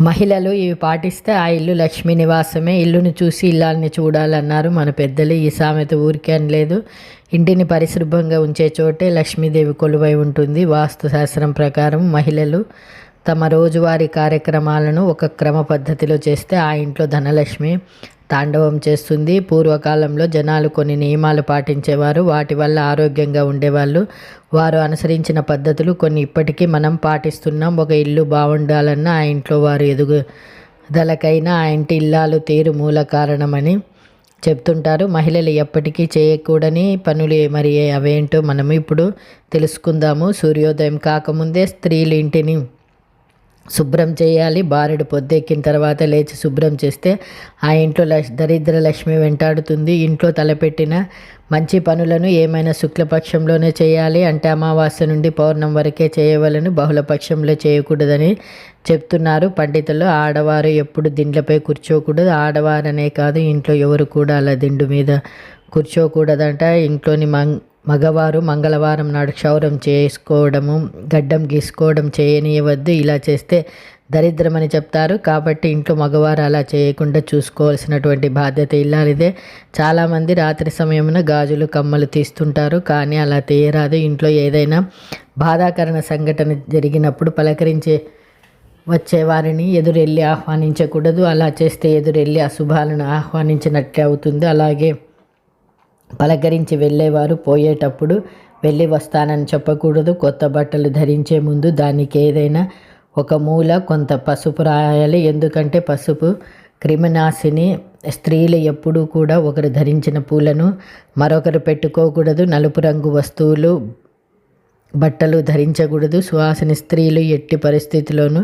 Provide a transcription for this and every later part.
మహిళలు ఇవి పాటిస్తే ఆ ఇల్లు లక్ష్మీ నివాసమే. ఇల్లుని చూసి ఇల్లాలని చూడాలన్నారు మన పెద్దలు. ఈ సామెత ఊరికే అనలేదు. ఇంటిని పరిశుభ్రంగా ఉంచే చోటే లక్ష్మీదేవి కొలువై ఉంటుంది. వాస్తు శాస్త్రం ప్రకారం మహిళలు తమ రోజువారీ కార్యక్రమాలను ఒక క్రమ పద్ధతిలో చేస్తే ఆ ఇంట్లో ధనలక్ష్మి తాండవం చేస్తుంది. పూర్వకాలంలో జనాలు కొన్ని నియమాలు పాటించేవారు. వాటి వల్ల ఆరోగ్యంగా ఉండేవాళ్ళు. వారు అనుసరించిన పద్ధతులు కొన్ని ఇప్పటికీ మనం పాటిస్తున్నాం. ఒక ఇల్లు బాగుండాలన్నా ఆ ఇంట్లో వారు ఎదుగుదలకైనా ఆ ఇంటి ఇల్లాలు తీరు మూల కారణమని చెప్తుంటారు. మహిళలు ఎప్పటికీ చేయకూడని పనులు మరి అవేంటో మనం ఇప్పుడు తెలుసుకుందాము. సూర్యోదయం కాకముందే స్త్రీలు ఇంటిని శుభ్రం చేయాలి. బారెడు పొద్దెక్కిన తర్వాత లేచి శుభ్రం చేస్తే ఆ ఇంట్లో దరిద్ర లక్ష్మి వెంటాడుతుంది. ఇంట్లో తలపెట్టిన మంచి పనులను ఏమైనా శుక్లపక్షంలోనే చేయాలి. అంటే అమావాస్య నుండి పౌర్ణం వరకే చేయవలను, బహుళపక్షంలో చేయకూడదని చెప్తున్నారు పండితులు. ఆడవారు ఎప్పుడు దిండ్లపై కూర్చోకూడదు. ఆడవారనే కాదు, ఇంట్లో ఎవరు కూడా అలా దిండు మీద కూర్చోకూడదంట. ఇంట్లోని మగవారు మంగళవారం నాడు క్షౌరం చేసుకోవడము, గడ్డం గీసుకోవడం చేయనీయవద్దు. ఇలా చేస్తే దరిద్రమని చెప్తారు. కాబట్టి ఇంట్లో మగవారు అలా చేయకుండా చూసుకోవాల్సినటువంటి బాధ్యత ఇల్లాలిదే. చాలామంది రాత్రి సమయమున గాజులు కమ్మలు తీస్తుంటారు, కానీ అలా తీయరాదు. ఇంట్లో ఏదైనా బాధాకరణ సంఘటన జరిగినప్పుడు పలకరించే వచ్చేవారిని ఎదురెళ్ళి ఆహ్వానించకూడదు. అలా చేస్తే ఎదురెళ్ళి అశుభాలను ఆహ్వానించినట్లే అవుతుంది. అలాగే పలకరించి వెళ్ళేవారు పోయేటప్పుడు వెళ్ళి వస్తానని చెప్పకూడదు. కొత్త బట్టలు ధరించే ముందు దానికి ఏదైనా ఒక మూల కొంత పసుపు రాయాలి. ఎందుకంటే పసుపు క్రిమినాశిని. స్త్రీలు ఎప్పుడూ కూడా ఒకరు ధరించిన పూలను మరొకరు పెట్టుకోకూడదు. నలుపు రంగు వస్తువులు బట్టలు ధరించకూడదు. సువాసిని స్త్రీలు ఎట్టి పరిస్థితిలోనూ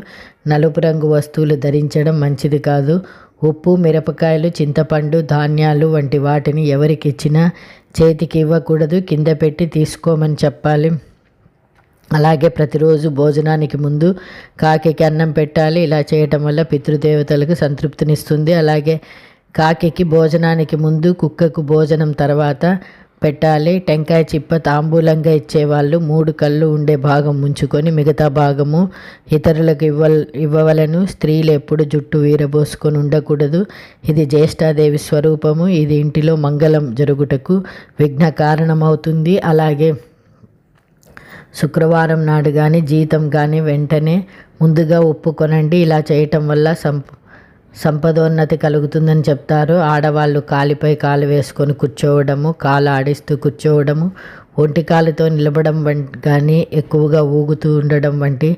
నలుపు రంగు వస్తువులు ధరించడం మంచిది కాదు. ఉప్పు, మిరపకాయలు, చింతపండు, ధాన్యాలు వంటి వాటిని ఎవరికి ఇచ్చినా చేతికి ఇవ్వకూడదు. కింద పెట్టి తీసుకోమని చెప్పాలి. అలాగే ప్రతిరోజు భోజనానికి ముందు కాకికి అన్నం పెట్టాలి. ఇలా చేయటం వల్ల పితృదేవతలకు సంతృప్తినిస్తుంది. అలాగే కాకికి భోజనానికి ముందు, కుక్కకు భోజనం తర్వాత పెట్టాలి. టెంకాయ చిప్ప తాంబూలంగా ఇచ్చేవాళ్ళు 3 కళ్ళు ఉండే భాగం ఉంచుకొని మిగతా భాగము ఇతరులకు ఇవ్వవలను. స్త్రీలు ఎప్పుడు జుట్టు వీరబోసుకొని ఉండకూడదు. ఇది జ్యేష్ఠాదేవి స్వరూపము. ఇది ఇంటిలో మంగళం జరుగుటకు విఘ్న కారణమవుతుంది. అలాగే శుక్రవారం నాడు కానీ జీతం కానీ వెంటనే ముందుగా ఒప్పుకొనండి. ఇలా చేయటం వల్ల సంపదోన్నతి కలుగుతుందని చెప్తారు. ఆడవాళ్ళు కాలిపై కాలు వేసుకొని కూర్చోవడము, కాలు ఆడిస్తూ కూర్చోవడము, ఒంటి కాలుతో నిలబడం కానీ ఎక్కువగా ఊగుతూ ఉండడం వంటి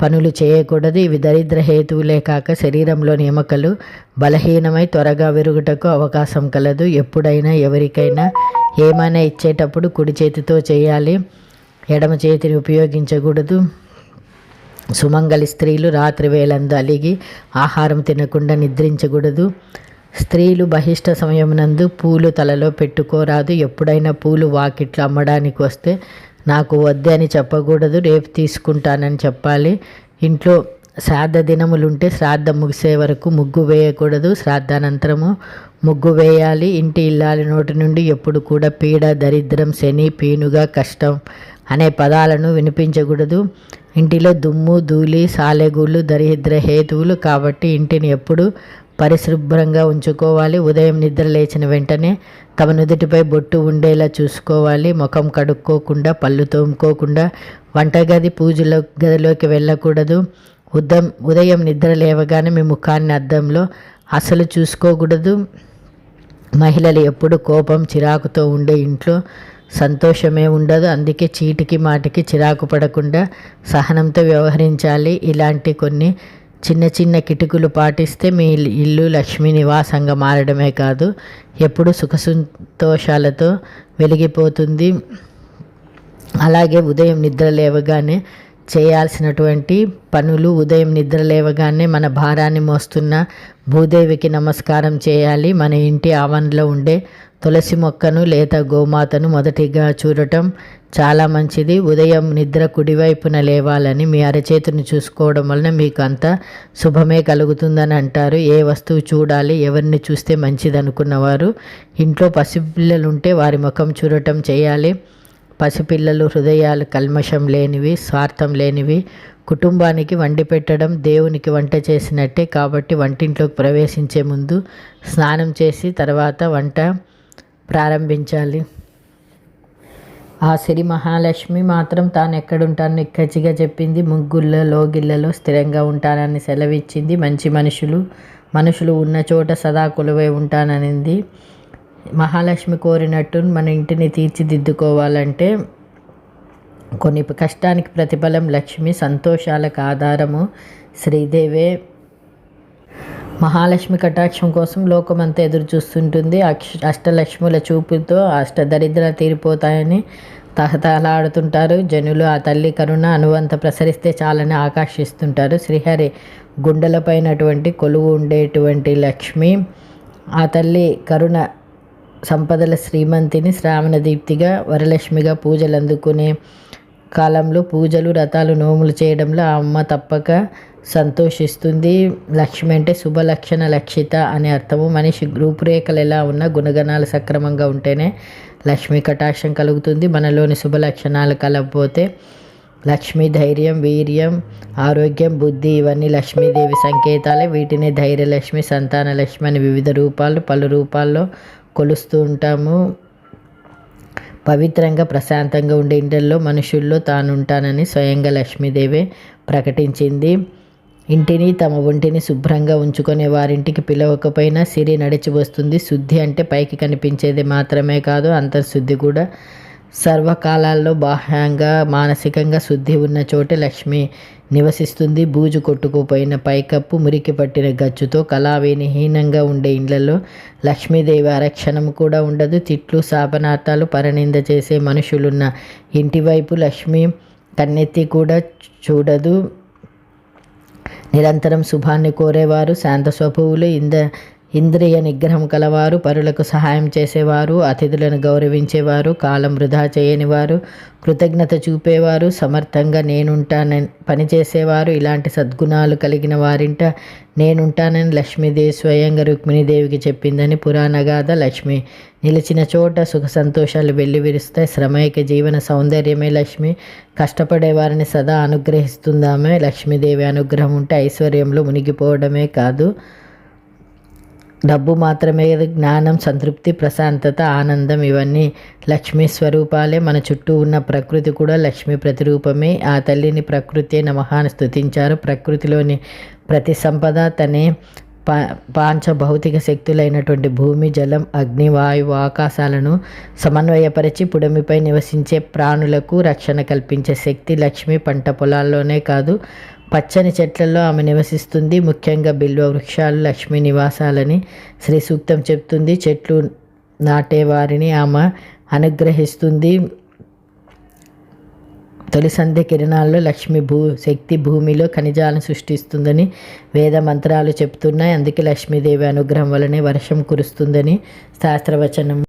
పనులు చేయకూడదు. ఇవి దరిద్ర హేతువులే కాక శరీరంలోని ఎముకలు బలహీనమై త్వరగా విరుగుటకు అవకాశం కలదు. ఎప్పుడైనా ఎవరికైనా ఏమైనా ఇచ్చేటప్పుడు కుడి చేతితో చేయాలి, ఎడమ చేతిని ఉపయోగించకూడదు. సుమంగళి స్త్రీలు రాత్రి వేళందు అలిగి ఆహారం తినకుండా నిద్రించకూడదు. స్త్రీలు బహిష్ట సమయమునందు పూలు తలలో పెట్టుకోరాదు. ఎప్పుడైనా పూలు వాకిట్లో అమ్మడానికి వస్తే నాకు వద్దే అని చెప్పకూడదు, రేపు తీసుకుంటానని చెప్పాలి. ఇంట్లో శ్రాద్ధ దినములుంటే శ్రాద్ధం ముగిసే వరకు ముగ్గు వేయకూడదు. శ్రాద్ధానంతరము ముగ్గు వేయాలి. ఇంటి ఇల్లాలి నోటి నుండి ఎప్పుడు కూడా పీడ, దరిద్రం, శని, పీనుగా, కష్టం అనే పదాలను వినిపించకూడదు. ఇంటిలో దుమ్ము, ధూళి, సాలెగూళ్ళు దరిద్ర హేతువులు. కాబట్టి ఇంటిని ఎప్పుడు పరిశుభ్రంగా ఉంచుకోవాలి. ఉదయం నిద్ర లేచిన వెంటనే తమ నుదుటిపై బొట్టు ఉండేలా చూసుకోవాలి. ముఖం కడుక్కోకుండా, పళ్ళు తోముకోకుండా వంటగది, పూజల గదిలోకి వెళ్ళకూడదు. ఉదయం నిద్ర లేవగానే మీ ముఖాన్ని అద్దంలో అసలు చూసుకోకూడదు. మహిళలు ఎప్పుడు కోపం, చిరాకుతో ఉండే ఇంట్లో సంతోషమే ఉండదు. అందుకే చీటికి మాటికి చిరాకు పడకుండా సహనంతో వ్యవహరించాలి. ఇలాంటి కొన్ని చిన్న చిన్న కిటుకులు పాటిస్తే మీ ఇల్లు లక్ష్మీ నివాసంగా మారడమే కాదు, ఎప్పుడు సుఖ సంతోషాలతో వెలిగిపోతుంది. అలాగే ఉదయం నిద్ర లేవగానే చేయాల్సినటువంటి పనులు. ఉదయం నిద్ర లేవగానే మన భారాన్ని మోస్తున్న భూదేవికి నమస్కారం చేయాలి. మన ఇంటి ఆవరణలో ఉండే తులసి మొక్కను, లేత గోమాతను మొదటిగా చూడటం చాలా మంచిది. ఉదయం నిద్ర కుడివైపున లేవాలని మీ అరచేతిని చూసుకోవడం వలన మీకు అంత శుభమే కలుగుతుందని అంటారు. ఏ వస్తువు చూడాలి, ఎవరిని చూస్తే మంచిది అనుకున్నవారు ఇంట్లో పసిపిల్లలుంటే వారి ముఖం చూడటం చేయాలి. పసిపిల్లలు హృదయాలు కల్మషం లేనివి, స్వార్థం లేనివి. కుటుంబానికి వండి పెట్టడం దేవునికి వంట చేసినట్టే. కాబట్టి వంటింట్లోకి ప్రవేశించే ముందు స్నానం చేసి తర్వాత వంట ప్రారంభించాలి. ఆ సిరి మహాలక్ష్మి మాత్రం తాను ఎక్కడుంటానో నిక్కచ్చిగా చెప్పింది. ముగ్గుల్లో లోగిళ్లలో స్థిరంగా ఉంటానని సెలవిచ్చింది. మంచి మనుషులు ఉన్న చోట సదా కొలువై ఉంటాననింది. మహాలక్ష్మి కోరినట్టు మన ఇంటిని తీర్చిదిద్దుకోవాలంటే కొన్ని కష్టానికి ప్రతిఫలం లక్ష్మి, సంతోషాలకు ఆధారము శ్రీదేవే. మహాలక్ష్మి కటాక్షం కోసం లోకమంతా ఎదురు చూస్తుంటుంది. అష్టలక్ష్ముల చూపుతో అష్టదరిద్రాలు తీరిపోతాయని తహతహలాడుతుంటారు జనులు. ఆ తల్లి కరుణ అనువంత ప్రసరిస్తే చాలని ఆకాశిస్తుంటారు. శ్రీహరి గుండెలపైనటువంటి కొలువు ఉండేటువంటి లక్ష్మి, ఆ తల్లి కరుణ సంపదల శ్రీమంతిని, శ్రావణ దీప్తిగా వరలక్ష్మిగా పూజలు అందుకునే కాలంలో పూజలు, వ్రతాలు, నోములు చేయడంలో ఆ అమ్మ తప్పక సంతోషిస్తుంది. లక్ష్మి అంటే శుభలక్షణ, లక్షిత అనే అర్థము. మనిషి రూపురేఖలు ఎలా ఉన్నా గుణగణాలు సక్రమంగా ఉంటేనే లక్ష్మీ కటాక్షం కలుగుతుంది. మనలోని శుభలక్షణాలు కలగకపోతే లక్ష్మి ధైర్యం, వీర్యం, ఆరోగ్యం, బుద్ధి ఇవన్నీ లక్ష్మీదేవి సంకేతాలే. వీటిని ధైర్యలక్ష్మి, సంతాన లక్ష్మి అని వివిధ రూపాలు, పలు రూపాల్లో కొలుస్తూ ఉంటాము. పవిత్రంగా ప్రశాంతంగా ఉండే ఇంటిల్లో మనుషుల్లో తానుంటానని స్వయంగా లక్ష్మీదేవే ప్రకటించింది. ఇంటిని తమ ఒంటిని శుభ్రంగా ఉంచుకునే వారింటికి పిలవకపోయినా సిరి నడిచి వస్తుంది. శుద్ధి అంటే పైకి కనిపించేది మాత్రమే కాదు, అంతర్శుద్ధి కూడా. సర్వకాలాల్లో బాహ్యంగా మానసికంగా శుద్ధి ఉన్న చోటే లక్ష్మి నివసిస్తుంది. బూజు కొట్టుకుపోయిన పైకప్పు, మురికి పట్టిన గచ్చుతో కళావిహీనంగా ఉండే ఇళ్లలో లక్ష్మీదేవి అరక్షణం కూడా ఉండదు. తిట్లు, శాపనార్థాలు, పరనింద చేసే మనుషులున్న ఇంటివైపు లక్ష్మి కన్నెత్తి కూడా చూడదు. నిరంతరం శుభాన్ని కోరేవారు, శాంత స్వభావులు, ఇంద్రియ నిగ్రహం కలవారు, పరులకు సహాయం చేసేవారు, అతిథులను గౌరవించేవారు, కాలం వృధా చేయనివారు, కృతజ్ఞత చూపేవారు, సమర్థంగా నేనుంటానని పనిచేసేవారు. ఇలాంటి సద్గుణాలు కలిగిన వారింట నేనుంటానని లక్ష్మీదేవి స్వయంగా రుక్మిణీదేవికి చెప్పిందని పురాణగాథ. లక్ష్మి నిలిచిన చోట సుఖ సంతోషాలు వెల్లివిరుస్తాయి. శ్రమైక జీవన సౌందర్యమే లక్ష్మి. కష్టపడే వారిని సదా అనుగ్రహిస్తుందామే. లక్ష్మీదేవి అనుగ్రహం ఉంటే ఐశ్వర్యంలో మునిగిపోవడమే కాదు, డబ్బు మాత్రమే జ్ఞానం, సంతృప్తి, ప్రశాంతత, ఆనందం ఇవన్నీ లక్ష్మీ స్వరూపాలే. మన చుట్టూ ఉన్న ప్రకృతి కూడా లక్ష్మీ ప్రతిరూపమే. ఆ తల్లిని ప్రకృతి నమః అని స్తుతించారు. ప్రకృతిలోని ప్రతి సంపద తనే పాంచ భౌతిక శక్తులైనటువంటి భూమి, జలం, అగ్ని, వాయువు, ఆకాశాలను సమన్వయపరిచి పుడమిపై నివసించే ప్రాణులకు రక్షణ కల్పించే శక్తి లక్ష్మి. పంట పొలాల్లోనే కాదు, పచ్చని చెట్లలో ఆమె నివసిస్తుంది. ముఖ్యంగా బిల్వ వృక్షాలు లక్ష్మీ నివాసాలని శ్రీ సూక్తం చెప్తుంది. చెట్లు నాటేవారిని ఆమె అనుగ్రహిస్తుంది. తొలి సంధ్య కిరణాల్లో లక్ష్మి శక్తి భూమిలో ఖనిజాలను సృష్టిస్తుందని వేద మంత్రాలు చెప్తున్నాయి. అందుకే లక్ష్మీదేవి అనుగ్రహం వలనే వర్షం కురుస్తుందని శాస్త్రవచనం.